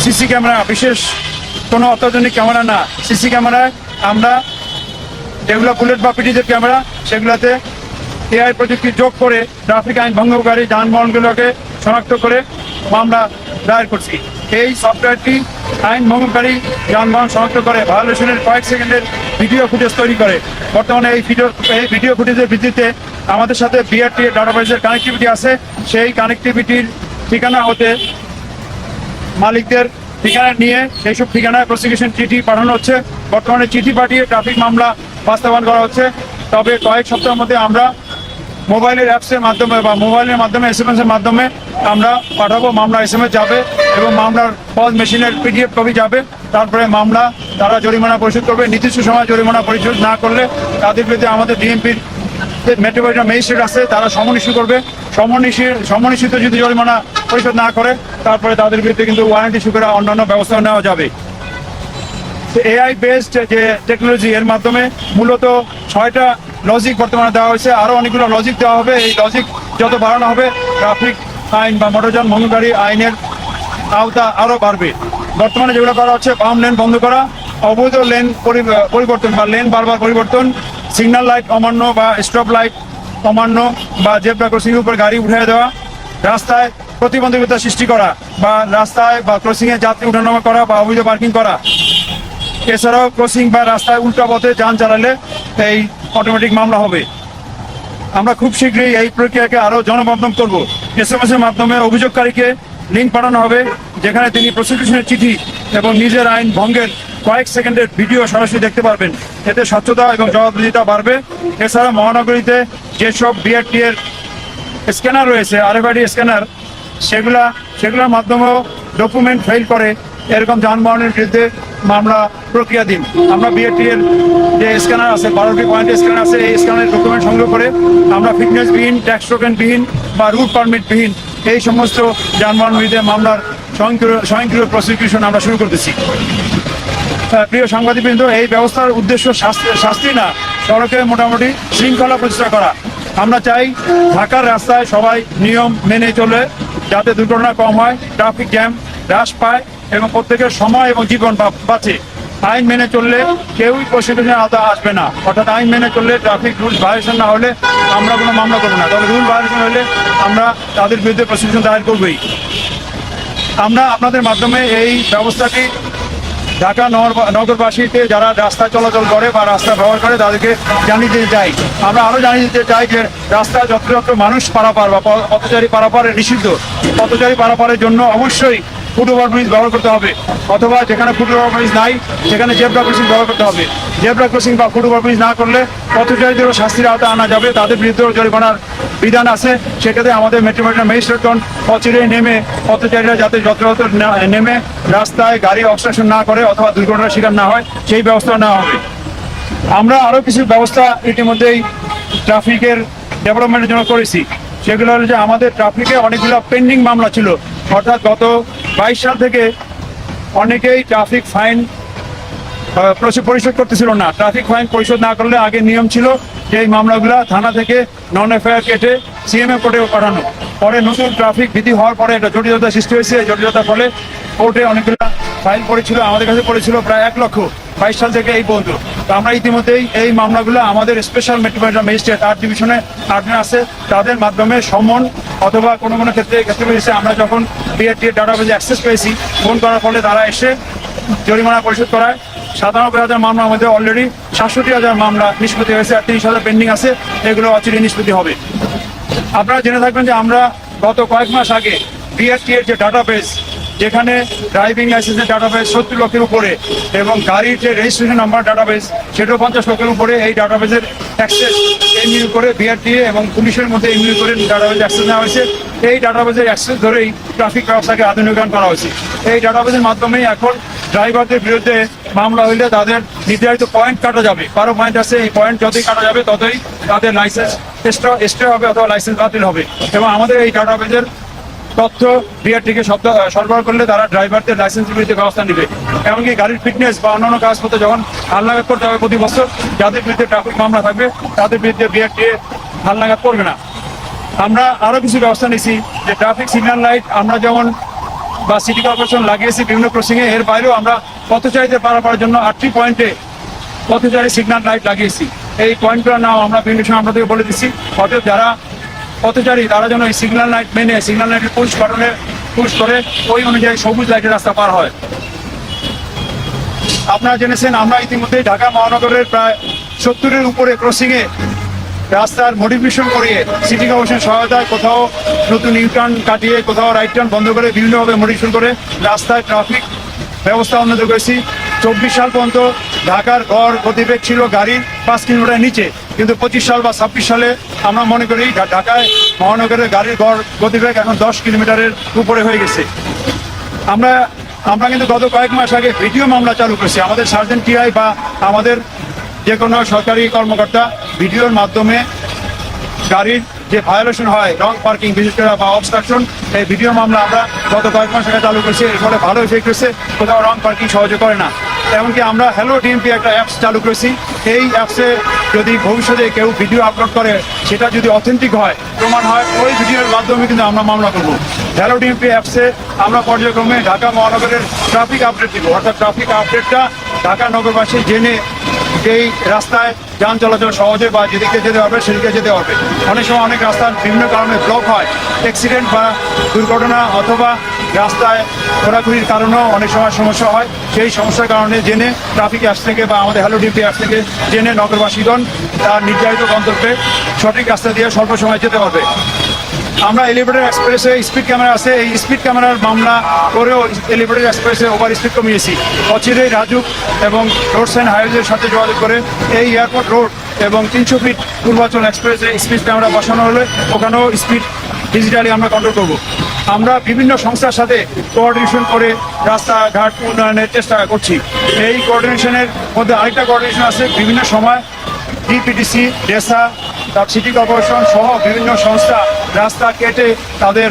CC camera, বিশেষ কোনো অত্যাধুনিক ক্যামেরা না, সিসি ক্যামেরায় আমরা যেগুলো বুলেট বা পিটিজের ক্যামেরা সেগুলোতে এআই প্রযুক্তি যোগ করে ট্রাফিক আইন ভঙ্গকারী যানবাহনগুলোকে শনাক্ত করে মামলা দায়ের করছি। এই সফটওয়্যারটি আইন ভঙ্গকারী যানবাহন শনাক্ত করে ভায়োলেশনের কয়েক সেকেন্ডের ভিডিও ফুটেজ তৈরি করে। বর্তমানে এই ভিডিও ফুটেজের ভিত্তিতে আমাদের সাথে বিআরটি ডাটাবেসের কানেক্টিভিটি আছে। সেই কানেক্টিভিটির ঠিকানা হতে মালিকদের ঠিকানা নিয়ে সেইসব ঠিকানায় প্রসিকিউশন চিঠি পাঠানো হচ্ছে। বর্তমানে চিঠি পাঠিয়ে ট্রাফিক মামলা বাস্তবায়ন করা হচ্ছে। তবে কয়েক সপ্তাহের মধ্যে আমরা মোবাইলের অ্যাপসের মাধ্যমে বা মোবাইলের মাধ্যমে SMS এর মাধ্যমে আমরা পাঠাবো। মামলা SMS যাবে এবং মামলার পজ মেশিনের PDF কপি যাবে। তারপরে মামলা তারা জরিমানা পরিশোধ করবে। নির্দিষ্ট সময় জরিমানা পরিশোধ না করলে তাদের বিরুদ্ধে আমাদের ডিএমপির মেট্রোপলিটন ম্যাজিস্ট্রেট আছে, তারা সমন ইস্যু করবে। সমন ইস্যুতে যদি জরিমানা পরিশোধ না করে তারপরে তাদের বিরুদ্ধে কিন্তু ওয়ারেন্ট ইস্যু করে অন্যান্য ব্যবস্থা নেওয়া যাবে। এআই বেসড যে টেকনোলজি, এর মাধ্যমে মূলত 6টা লজিক বর্তমানে দেওয়া হয়েছে, আরও অনেকগুলো লজিক দেওয়া হবে। এই লজিক যত বাড়ানো হবে ট্রাফিক আইন বা মোটরযান ভঙ্গকারী আইনের আওতা আরও বাড়বে। বর্তমানে যেগুলো করা হচ্ছে বাম লেন বন্ধ করা, অবৈধ লেন পরিবর্তন বা লেন বারবার পরিবর্তন, সিগন্যাল লাইট অমান্য বা স্টপ লাইট অমান্য বা জেব্রা ক্রসিংয়ের উপর গাড়ি উঠিয়ে দেওয়া, রাস্তায় প্রতিবন্ধকতা সৃষ্টি করা বা রাস্তায় বা ক্রসিংয়ে যাত্রী উঠানামা করা বা অবৈধ পার্কিং করা। এছাড়াও ক্রসিং বা রাস্তায় উল্টা পথে যান চালালে এই অটোমেটিক মামলা হবে। আমরা খুব শীঘ্রই এই প্রক্রিয়াকে আরও জনমাধ্যম করব। SMS এর মাধ্যমে অভিযোগকারীকে লিঙ্ক পাঠানো হবে, যেখানে তিনি প্রসিকিউশনের চিঠি এবং নিজের আইন ভঙ্গের কয়েক সেকেন্ডের ভিডিও সরাসরি দেখতে পারবেন। এতে স্বচ্ছতা এবং জবাবদিহিতা বাড়বে। এছাড়া মহানগরীতে যেসব বিআরটি এর স্ক্যানার রয়েছে, RFID স্ক্যানার, সেগুলোর মাধ্যমেও ডকুমেন্ট ফাইল করে এরকম যানবাহনের বিরুদ্ধে মামলা প্রক্রিয়াধীন। আমরা বিআরটি এর যে স্ক্যানার আছে, 12টি পয়েন্টের স্ক্যানার আছে, এই স্ক্যানারের ডকুমেন্ট সংগ্রহ করে আমরা ফিটনেসবিহীন, ট্যাক্স টোকেনবিহীন বা রুট পারমিটবিহীন এই সমস্ত যানবাহন বিরুদ্ধে মামলার স্বয়ংক্রিয় প্রসিকিউশন আমরা শুরু করতেছি। প্রিয় সাংবাদিকবৃন্দ, এই ব্যবস্থার উদ্দেশ্য শাস্তি না, সড়কে মোটামুটি শৃঙ্খলা প্রতিষ্ঠা করা। আমরা চাই ঢাকার রাস্তায় সবাই নিয়ম মেনে চলে, যাতে দুর্ঘটনা কম হয়, ট্রাফিক জ্যাম হ্রাস পায় এবং প্রত্যেকের সময় এবং জীবন বাঁচে। আইন মেনে চললে কেউই প্রসিকিউশনের আওতা আসবে না। অর্থাৎ আইন মেনে চললে, ট্রাফিক রুলস ভায়োলেশন না হলে আমরা কোনো মামলা করবো না, তবে রুল ভায়োলেশন হলে আমরা তাদের বিরুদ্ধে প্রসিকিউশন দায়ের করবই। আমরা আপনাদের মাধ্যমে এই ব্যবস্থাটি ঢাকা নগরবাসীতে যারা রাস্তা চলাচল করে বা রাস্তা ব্যবহার করে তাদেরকে জানিয়ে দিতে চাই। আমরা আরও জানিয়ে দিতে চাই যে রাস্তা যত্র মানুষ পারাপার বা পথচারী পারাপারে নিষিদ্ধ। পথচারী পারাপারের জন্য অবশ্যই ফুট ওভারব্রিজ ব্যবহার করতে হবে, অথবা যেখানে ফুট ওভারব্রিজ নাই সেখানে জেব্রা ক্রসিং ব্যবহার করতে হবে। জেব্রা ক্রসিং বা ফুট ওভারব্রিজ না করলে পথচারীদেরও শাস্তির আওতা আনা যাবে, তাদের বিরুদ্ধেও জরিমানার বিধান আছে। সেটাতে আমাদের মেট্রোপলিটন ম্যাজিস্ট্রেটগণ অচিরেই নেমে পথচারীরা যাতে যত্রতত্র নেমে রাস্তায় গাড়ি অবস্ট্রাকশন না করে অথবা দুর্ঘটনার শিকার না হয় সেই ব্যবস্থা নেওয়া হবে। আমরা আরও কিছু ব্যবস্থা ইতিমধ্যেই ট্রাফিকের ডেভেলপমেন্টের জন্য করেছি। সেগুলো হলো যে আমাদের ট্রাফিকে অনেকগুলো পেন্ডিং মামলা ছিল, অর্থাৎ গত 22 সাল থেকে অনেকেই ট্রাফিক ফাইন পরিশোধ করতেছিল না। ট্রাফিক ফাইন পরিশোধ না করলে আগে নিয়ম ছিল যে এই মামলাগুলো থানা থেকে নন এফআইআর কেটে CMA কোর্টে পাঠানো। পরে নতুন ট্রাফিক বিধি হওয়ার পরে একটা জটিলতা সৃষ্টি হয়েছে। এই জটিলতার ফলে কোর্টে অনেকগুলো ফাইল পড়েছিল, আমাদের কাছে পড়েছিল প্রায় 1 লক্ষ 22 সাল থেকে এই পর্যন্ত। তো আমরা ইতিমধ্যেই এই মামলাগুলো আমাদের স্পেশাল মেট্রোপলিটন ম্যাজিস্ট্রেট 8 ডিভিশনে আটজন আছে, তাদের মাধ্যমে সমন অথবা কোনো ক্ষেত্রে আমরা যখন বিআরটি ডাটাবেজে অ্যাক্সেস পেয়েছি, ফোন করার ফলে তারা এসে জরিমানা পরিশোধ করায়। 97,000 মামলার মধ্যে অলরেডি 67,000 মামলা নিষ্পত্তি হয়েছে, আর 30,000 পেন্ডিং আছে। এগুলো অচিরে নিষ্পত্তি হবে। আপনারা জেনে থাকবেন যে আমরা গত কয়েক মাস আগে বিআরটি এর যে ডাটাবেস, যেখানে ড্রাইভিং লাইসেন্সের ডাটাবেস 70 লক্ষের উপরে এবং গাড়ির যে রেজিস্ট্রেশন নাম্বার ডাটাবেস সেটাও 50 লক্ষের উপরে, এই ডাটাবেসের অ্যাক্সেস এমইউ করে বিআরটি এবং পুলিশের মধ্যে এমইউ করে ডাটাবেস অ্যাক্সেস নেওয়া হয়েছে। এই ডাটাবেসের অ্যাক্সেস ধরেই ট্রাফিক ব্যবস্থাকে আধুনিকরণ করা হয়েছে। এই ডাটাবেসের মাধ্যমেই এখন ড্রাইভারদের বিরুদ্ধে মামলা হইলে তাদের নির্ধারিত পয়েন্ট কাটা যাবে। 12 পয়েন্ট আছে, এই পয়েন্ট যতই কাটা যাবে ততই তাদের লাইসেন্স এক্সট্রা হবে অথবা লাইসেন্স বাতিল হবে। এবং আমাদের এই ডাটাবেসের তথ্য বিআরটিকে সরবরাহ করলে তারা ড্রাইভারদের লাইসেন্সের বিরুদ্ধে ব্যবস্থা নেবে। এমনকি গাড়ির ফিটনেস বা অন্যান্য কাগজপত্র যখন হালনাগাদ করতে হবে প্রতি বছর, যাদের বিরুদ্ধে ট্রাফিক মামলা থাকবে তাদের বিরুদ্ধে বিআরটি হালনাগাদ করবে না। আমরা আরও কিছু ব্যবস্থা নিয়েছি যে ট্রাফিক সিগন্যাল লাইট আমরা যেমন বা সিটি কর্পোরেশন লাগিয়েছি বিভিন্ন ক্রসিংয়ে। এর বাইরেও আমরা পথচারীদের পারাপারের জন্য 8টি পয়েন্টে পথচারী সিগন্যাল লাইট লাগিয়েছি। এই পয়েন্টগুলোর নাম আমরা বিভিন্ন সময় আপনাদেরকে বলে দিচ্ছি। অতএব যারা পথচারী তারা যেন এই সিগন্যাল লাইট মেনে সিগন্যাল লাইটের পুশ করে ওই অনুযায়ী সবুজ লাইটের রাস্তা পার হয়। আপনারা জেনেছেন আমরা ইতিমধ্যে ঢাকা মহানগরের প্রায় 70-এর উপরে ক্রসিংয়ে রাস্তার মডিফিকেশন করিয়ে সিটি কর্পোরেশন সহায়তায় কোথাও নতুন ইউটার্ন কাটিয়ে কোথাও রাইট টার্ন বন্ধ করে বিভিন্নভাবে মডিফিকেশন করে রাস্তায় ট্রাফিক ব্যবস্থা উন্নত করেছি। 24 সাল পর্যন্ত ঢাকার গড় গতিবেগ ছিল গাড়ির 5 কিলোমিটার নিচে, কিন্তু 25 সাল বা 26 সালে আমরা মনে করি ঢাকায় মহানগরের গাড়ির গড় গতিবেগ এখন 10 কিলোমিটারের উপরে হয়ে গেছে। আমরা কিন্তু গত কয়েক মাস আগে ভিডিও মামলা চালু করেছি। আমাদের সার্জেন্ট টিআই বা আমাদের যে কোনো সরকারি কর্মকর্তা ভিডিওর মাধ্যমে গাড়ির যে ভায়োলেশন হয়, রং পার্কিং বিশেষ করে বা অবস্ট্রাকশন, এই ভিডিও মামলা আমরা গত কয়েক মাস আগে চালু করেছি। এর ফলে ভালো এফেক্ট হয়েছে, কোথাও রং পার্কিং সহজে করে না। এমনকি আমরা হ্যালো ডিএমপি একটা অ্যাপস চালু করেছি। এই অ্যাপসে যদি ভবিষ্যতে কেউ ভিডিও আপলোড করে সেটা যদি অথেন্টিক হয়, প্রমাণ হয়, ওই ভিডিওর মাধ্যমে কিন্তু আমরা মামলা করবো। হ্যালো ডিএমপি অ্যাপসে আমরা পর্যায়ক্রমে ঢাকা মহানগরের ট্রাফিক আপডেট দিব, অর্থাৎ ট্রাফিক আপডেটটা ঢাকা নগরবাসী জেনে এই রাস্তায় যান চলাচল সহজে বা যেদিকে যেতে হবে সেদিকে যেতে হবে। অনেক সময় অনেক রাস্তার বিভিন্ন কারণে ব্লক হয়, অ্যাক্সিডেন্ট বা দুর্ঘটনা অথবা রাস্তায় ঘোরাঘুরির কারণেও অনেক সময় সমস্যা হয়। সেই সমস্যার কারণে জেনে ট্রাফিক অ্যাপস থেকে বা আমাদের হ্যালো ডিএমপি অ্যাপস থেকে জেনে নগরবাসীগণ তার নির্ধারিত গন্তব্যে সঠিক রাস্তা দিয়ে স্বল্প সময় যেতে পারবে। আমরা এলিভেটেড এক্সপ্রেসে স্পিড ক্যামেরা আছে, এই স্পিড ক্যামেরার মামলা করেও এলিভেটেড এক্সপ্রেসে ওভার স্পিড কমিয়েছি। অচিরেই রাজুক এবং রোডস অ্যান্ড হাইওয়েজের সাথে যোগাযোগ করে এই এয়ারপোর্ট রোড এবং 300 ফিট পূর্বাচল এক্সপ্রেসে স্পিড ক্যামেরা বসানো হলে ওখানেও স্পিড ডিজিটালি আমরা কন্ট্রোল করব। আমরা বিভিন্ন সংস্থার সাথে কোঅর্ডিনেশন করে রাস্তাঘাট উন্নয়নের চেষ্টা করছি। এই কোঅর্ডিনেশনের মধ্যে আরেকটা কোঅর্ডিনেশন আছে, বিভিন্ন সময় ডিপিডিসি, ডেসা, সিটি কর্পোরেশন সহ বিভিন্ন সংস্থা রাস্তা কেটে তাদের